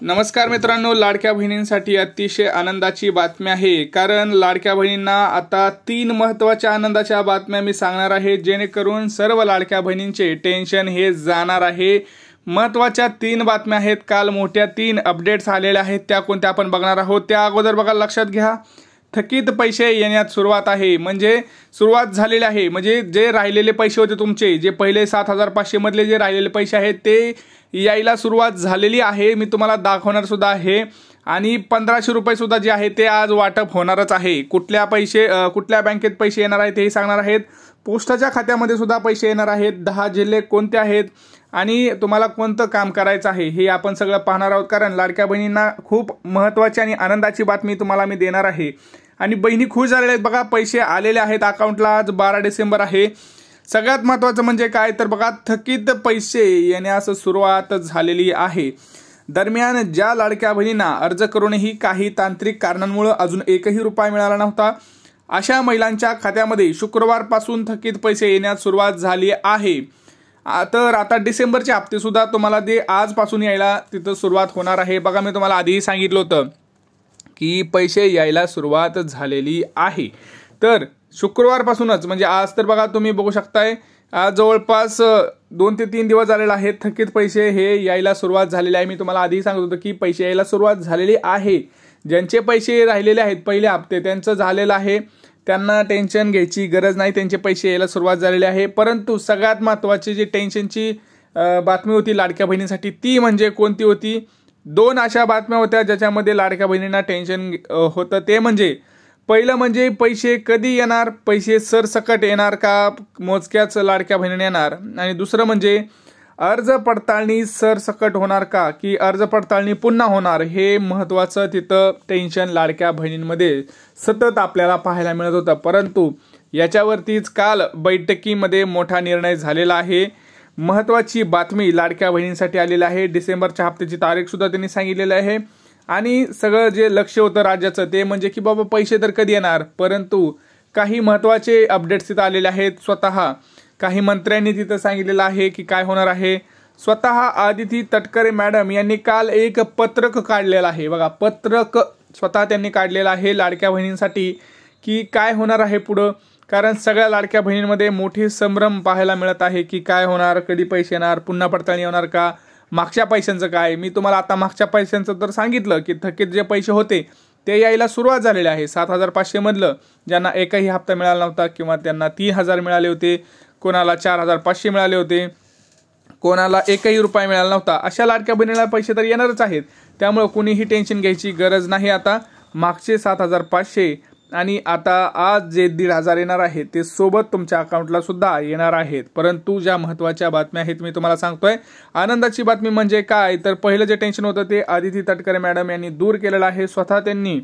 नमस्कार मित्रांनो, लाडक्या बहिणींसाठी अतिशय आनंदाची बातमी आहे. कारण लाडक्या बहिणींना आता 3 महत्त्वाच्या आनंदाच्या बातम्या मी सांगणार आहे, जेणेकरून सर्व लाडक्या बहिणींचे टेन्शन हे जाणार आहे. महत्त्वाच्या 3 बातम्या आहेत. काल मोठ्या 3 अपडेट्स आलेल्या आहेत, त्या कोणत्या आपण बघणार आहोत. त्या अगोदर बघा, लक्षात घ्या, थकीत पैसे येण्यात सुरुवात आहे. म्हणजे सुरुवात झालेली आहे. म्हणजे जे राहिलेले पैसे होते तुमचे, जे पहिले 7,500 मधले जे राहिलेले पैसे आहेत ते यायला सुरुवात झालेली आहे. मी तुम्हाला दाखवणार सुद्धा आहे. आणि 1,500 रुपये सुद्धा जे आहे ते आज वाटप होणारच आहे. कुठल्या बँकेत पैसे येणार आहेत हेही सांगणार आहेत. पोस्टाच्या खात्यामध्ये सुद्धा पैसे येणार आहेत. 10 जिल्हे कोणते आहेत आणि तुम्हाला कोणतं काम करायचं आहे हे आपण सगळं पाहणार आहोत. कारण लाडक्या बहिणींना खूप महत्त्वाची आणि आनंदाची बातमी तुम्हाला मी देणार आहे. आणि बहिणी खुश झालेल्या आहेत. बघा, पैसे आलेले आहेत अकाउंटला. आज 12 डिसेंबर आहे. सगळ्यात महत्त्वाचं म्हणजे काय तर बघा, थकीत पैसे येण्यास सुरुवात झालेली आहे. दरम्यान ज्या लाडक्या बहिणींना अर्ज करूनही काही तांत्रिक कारणांमुळे अजून एकही रुपया मिळाला नव्हता, अशा महिलांच्या खात्यामध्ये शुक्रवारपासून थकीत पैसे येण्यास सुरुवात झाली आहे. तर आता डिसेंबरचे हप्ते सुद्धा तुम्हाला ते आजपासून यायला तिथं सुरुवात होणार आहे. बघा, मी तुम्हाला आधीही सांगितलं होतं की पैसे यायला सुरुवात झालेली आहे. तर शुक्रवारपासूनच, म्हणजे आज तर बघा तुम्ही बघू शकताय, आज जवळपास 2 ते 3 दिवस झालेले आहेत. थकीत पैसे हे यायला सुरुवात झालेले आहे. मी तुम्हाला आधीही सांगत होतो की पैसे यायला सुरुवात झालेली आहे. ज्यांचे पैसे राहिलेले आहेत पहिले हप्ते, त्यांचं झालेलं आहे. त्यांना टेन्शन घ्यायची गरज नाही. त्यांचे पैसे यायला सुरुवात झालेली आहे. परंतु सगळ्यात महत्त्वाची जी टेन्शनची बातमी होती लाडक्या बहिणींसाठी, ती म्हणजे कोणती होती? 2 अशा बातम्या होत्या ज्याच्यामध्ये लाडक्या बहिणींना टेन्शन होतं. ते म्हणजे पहिलं म्हणजे पैसे कधी येणार, पैसे सरसकट येणार का, मोजक्याच लाडक्या बहिणींना येणार. आणि दुसरं म्हणजे अर्ज पडताळणी सरसकट होणार का, की अर्ज पडताळणी पुन्हा होणार. हे महत्त्वाचं तिथं टेन्शन लाडक्या बहिणींमध्ये सतत आपल्याला पाहायला मिळत होतं. परंतु याच्यावरतीच काल बैठकीमध्ये मोठा निर्णय झालेला आहे. महत्त्वाची बातमी लाडक्या बहिणींसाठी आलेली आहे. डिसेंबरच्या हप्त्याची तारीख सुद्धा त्यांनी सांगितलेली आहे. आणि सगळं जे लक्ष होतं राज्याचं ते म्हणजे की बाबा पैसे तर कधी येणार. परंतु काही महत्त्वाचे अपडेट्स तिथं आलेले आहेत. स्वतः काही मंत्र्यांनी तिथं सांगितलेलं आहे की काय होणार आहे. स्वतः आदिती तटकरे मॅडम यांनी काल एक पत्रक काढलेलं आहे. बघा, पत्रक स्वतः त्यांनी काढलेलं आहे लाडक्या बहिणींसाठी की काय होणार आहे पुढं. कारण सगळ्या लाडक्या बहिणींमध्ये मोठी संभ्रम पाहायला मिळत आहे की काय होणार, कधी पैसे येणार, पुन्हा पडताळणी होणार का, मागच्या पैशांचं काय. मी तुम्हाला आता मागच्या पैशांचं तर सांगितलं की थकीत जे पैसे होते ते यायला सुरुवात झालेले आहे. 7,500 मधलं ज्यांना एकही हप्ता मिळाला नव्हता किंवा त्यांना 3,000 मिळाले होते, कोणाला 4,500 मिळाले होते, कोणाला एकही रुपया मिळाला नव्हता, अशा लाडक्या बहिणीला पैसे तर येणारच आहेत. त्यामुळे कोणीही टेन्शन घ्यायची गरज नाही. आता मागचे 7,500 आणि आता आज जे 1,500 येणार आहेत ते सोबत तुमच्या अकाउंटला सुद्धा येणार आहेत. परंतु ज्या महत्त्वाच्या बातम्या आहेत मी तुम्हाला सांगतोय. आनंदाची बातमी म्हणजे काय तर पहिलं जे टेन्शन होतं ते आदिती तटकरे मॅडम यांनी दूर केलेलं आहे. स्वतः त्यांनी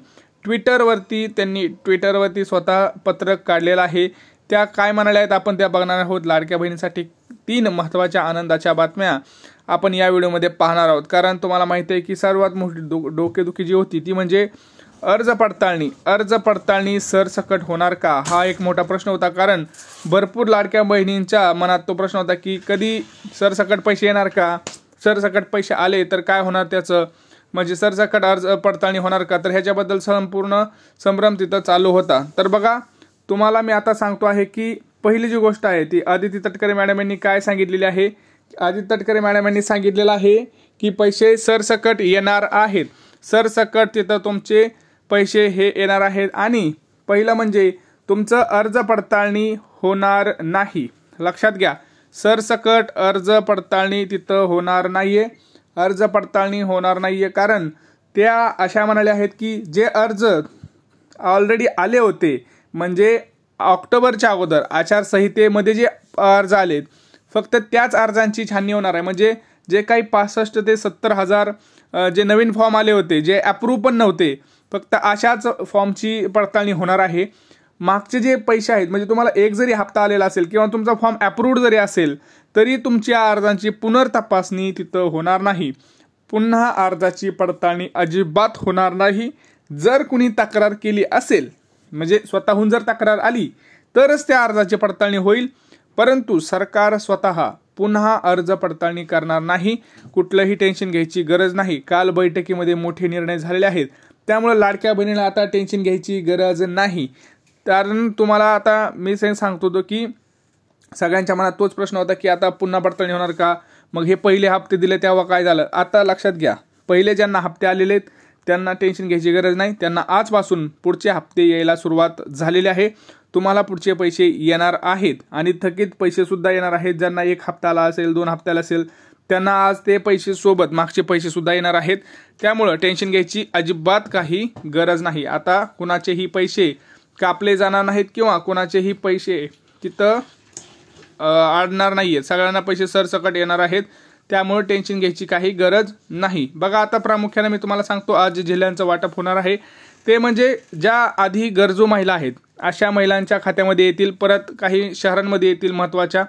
ट्विटरवरती स्वतः पत्रक काढलेलं आहे. त्या काय म्हणाल्या आहेत आपण त्या बघणार आहोत. लाडक्या बहिणीसाठी 3 महत्त्वाच्या आनंदाच्या बातम्या आपण या व्हिडिओमध्ये पाहणार आहोत. कारण तुम्हाला माहिती आहे की सर्वात मोठी डोकेदुखी जी होती ती म्हणजे अर्ज पडताळणी सरसकट होणार का, हा एक मोठा प्रश्न होता. कारण भरपूर लाडक्या बहिणींच्या मनात तो प्रश्न होता की कधी सरसकट पैसे येणार का, सरसकट पैसे आले तर काय होणार त्याचं, म्हणजे सरसकट अर्ज पडताळणी होणार का. तर ह्याच्याबद्दल संपूर्ण संभ्रम तिथं चालू होता. तर बघा, तुम्हाला मी आता सांगतो आहे की पहिली जी गोष्ट आहे ती आदिती तटकरे मॅडम यांनी काय सांगितलेली आहे. आदिती तटकरे मॅडम यांनी सांगितलेलं आहे की पैसे सरसकट येणार आहेत. सरसकट तिथं तुमचे पैसे हे येणार आहेत. आणि पहिलं म्हणजे तुमचं अर्ज पडताळणी होणार नाही. लक्षात घ्या, सरसकट अर्ज पडताळणी तिथं होणार नाहीये. अर्ज पडताळणी होणार नाहीये कारण त्या अशा म्हणाल्या आहेत की जे अर्ज ऑलरेडी आले होते, म्हणजे ऑक्टोबरच्या अगोदर आचारसंहितेमध्ये जे अर्ज आलेत, फक्त त्याच अर्जांची छाननी होणार आहे. म्हणजे जे काही 65 ते 70,000 जे नवीन फॉर्म आले होते, जे अप्रूव्ह पण नव्हते, फक्त अशाच फॉर्मची पडताळणी होणार आहे. मागचे जे पैसे आहेत, म्हणजे तुम्हाला एक जरी हप्ता आलेला असेल किंवा तुमचा फॉर्म अप्रूव्ड जरी असेल तरी तुमच्या अर्जांची पुनर्तपासणी तिथं होणार नाही. पुन्हा अर्जाची पडताळणी अजिबात होणार नाही. जर कुणी तक्रार केली असेल, म्हणजे स्वतःहून जर तक्रार आली तरच त्या अर्जाची पडताळणी होईल. परंतु सरकार स्वतः पुन्हा अर्ज पडताळणी करणार नाही. कुठलंही टेन्शन घ्यायची गरज नाही. काल बैठकीमध्ये मोठे निर्णय झालेले आहेत, त्यामुळे लाडक्या बहिणीला आता टेन्शन घ्यायची गरज नाही. कारण तुम्हाला आता मी सांगतो की सगळ्यांच्या मनात तोच प्रश्न होता की आता पुन्हा पडताळणी होणार का, मग हे पहिले हप्ते दिले तेव्हा काय झालं. आता लक्षात घ्या, पहिले ज्यांना हप्ते आलेले आहेत त्यांना टेन्शन घ्यायची गरज नाही. त्यांना आजपासून पुढचे हप्ते यायला सुरुवात झालेली आहे. तुम्हाला पुढचे पैसे येणार आहेत आणि थकीत पैसे सुद्धा येणार आहेत. ज्यांना 1 हप्त्याला असेल, 2 हप्त्याला असेल, त्यांना आज ते पैसे सोबत मागचे पैसे सुद्धा येणार आहेत. त्यामुळं टेन्शन घ्यायची अजिबात काही गरज नाही. आता कुणाचेही पैसे कापले जाणार नाहीत किंवा कुणाचेही पैसे तिथं अडणार नाहीयेत. सगळ्यांना पैसे सरसकट येणार आहेत. त्यामुळे टेन्शन घ्यायची काही गरज नाही. बघा, आता प्रामुख्याने मी तुम्हाला सांगतो आज जे जिल्ह्यांचं वाटप होणार आहे ते म्हणजे ज्या आधी गरजू महिला आहेत अशा महिलांच्या खात्यामध्ये येतील. परत काही शहरांमध्ये येतील महत्त्वाच्या.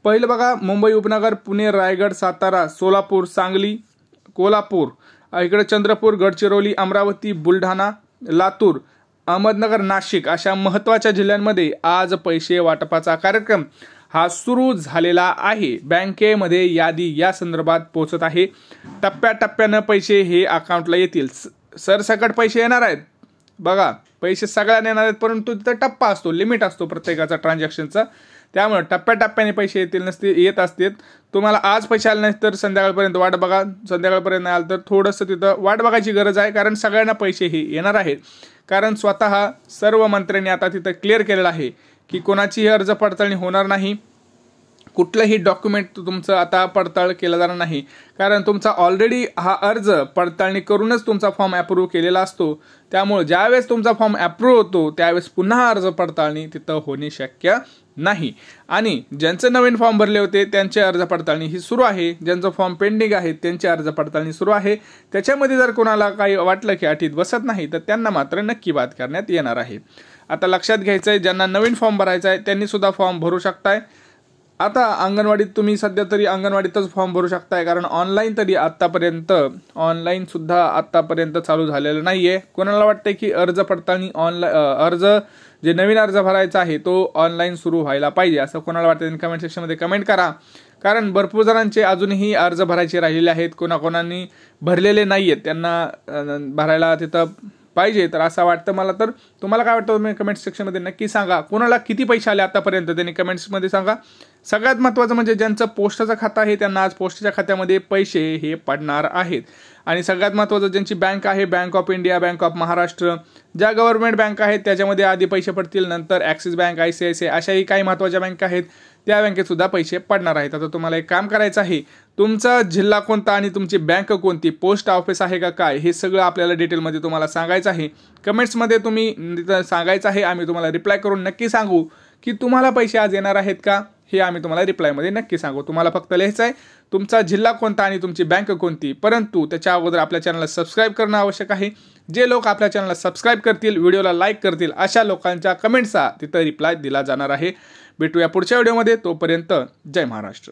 पहिलं बघा, मुंबई उपनगर, पुणे, रायगड, सातारा, सोलापूर, सांगली, कोल्हापूर, इकडे चंद्रपूर, गडचिरोली, अमरावती, बुलढाणा, लातूर, अहमदनगर, नाशिक अशा महत्त्वाच्या जिल्ह्यांमध्ये आज पैसे वाटपाचा कार्यक्रम हा सुरू झालेला आहे. बँकेमध्ये यादी या संदर्भात पोहोचत आहे. टप्प्याटप्प्यानं पैसे हे अकाउंटला येतील. सरसकट पैसे येणार आहेत. बघा, पैसे सगळ्यांना येणार आहेत, परंतु तिथं टप्पा असतो, लिमिट असतो प्रत्येकाचा ट्रान्झॅक्शनचा. त्यामुळे टप्प्याटप्प्याने पैसे येत असतात. तुम्हाला आज पैसे आले नाहीत तर संध्याकाळपर्यंत वाट बघा. संध्याकाळपर्यंत नाही आलं तर थोडंसं तिथं वाट बघायची गरज आहे, कारण सगळ्यांना पैसे हे येणार आहेत. कारण स्वतः सर्व मंत्र्यांनी आता तिथं क्लिअर केलेलं आहे की कोणाचीही अर्ज पडताळणी होणार नाही. कुठलंही डॉक्युमेंट तुमचं आता पडताळ केलं जाणार नाही, कारण तुमचा ऑलरेडी हा अर्ज पडताळणी करूनच तुमचा फॉर्म अप्रूव्ह केलेला असतो. त्यामुळे ज्यावेळेस तुमचा फॉर्म अप्रूव्ह होतो त्यावेळेस पुन्हा अर्ज पडताळणी तिथं होणे शक्य नाही. आणि ज्यांचे नवीन फॉर्म भरले होते त्यांचे अर्ज पडताळणी ही सुरू आहे. ज्यांचं फॉर्म पेंडिंग आहे त्यांची अर्ज पडताळणी सुरू आहे. त्याच्यामध्ये जर कोणाला काही वाटलं की अटीत बसत नाही तर त्यांना मात्र नक्की बाद करण्यात येणार आहे. आता लक्षात घ्यायचं आहे, ज्यांना नवीन फॉर्म भरायचा आहे त्यांनी सुद्धा फॉर्म भरू शकताय. आता अंगणवाडीत तुम्ही सध्या तरी अंगणवाडीतच फॉर्म भरू शकताय, कारण ऑनलाईन तरी ऑनलाईन सुद्धा आत्तापर्यंत चालू झालेलं नाहीये. कोणाला वाटतंय की अर्ज पडताळणी अर्ज जे नवीन अर्ज भरायचा आहे तो ऑनलाईन सुरू व्हायला पाहिजे असं कोणाला वाटतं त्यांनी कमेंट सेक्शनमध्ये कमेंट करा. कारण भरपूर जणांचे अजूनही अर्ज भरायचे राहिलेले आहेत. कोणाकोणांनी भरलेले नाही आहेत, त्यांना भरायला तिथं पाहिजे. तर असं वाटतं मला. तर तुम्हाला काय वाटतं तुम्ही कमेंट सेक्शनमध्ये नक्की सांगा. कोणाला किती पैसे आले आतापर्यंत त्यांनी कमेंट्समध्ये सांगा. सगळ्यात महत्त्वाचं म्हणजे ज्यांचं पोस्टाचं खातं आहे त्यांना आज पोस्टाच्या खात्यामध्ये पैसे हे पडणार आहेत. आणि सगळ्यात महत्त्वाचं ज्यांची बँक आहे, bank of India, bank of Maharashtra, ज्या गव्हर्नमेंट बँक आहेत त्याच्यामध्ये आधी पैसे पडतील. नंतर ॲक्सिस बँक, ICICI अशाही काही महत्त्वाच्या बँका आहेत त्या बँकेत सुद्धा पैसे पडणार आहेत. आता तुम्हाला एक काम करायचं आहे, तुमचा जिल्हा कोणता आणि तुमची बँक कोणती, पोस्ट ऑफिस आहे का काय, हे सगळं आपल्याला डिटेलमध्ये तुम्हाला सांगायचं आहे. कमेंट्समध्ये तुम्ही सांगायचं आहे. आम्ही तुम्हाला रिप्लाय करून नक्की सांगू की तुम्हाला पैसे आज येणार आहेत का, हे आम्ही तुम्हाला रिप्लायमध्ये नक्की सांगू. तुम्हाला फक्त लिहायचं आहे तुमचा जिल्हा कोणता आणि तुमची बँक कोणती. परंतु त्याच्या अगोदर आपल्या चॅनलला सबस्क्राईब करणं आवश्यक आहे. जे लोक आपल्या चॅनलला सबस्क्राईब करतील, व्हिडिओला लाईक करतील, अशा लोकांच्या कमेंट्सचा तिथं रिप्लाय दिला जाणार आहे. भेटूया पुढच्या व्हिडिओमध्ये. तोपर्यंत जय महाराष्ट्र.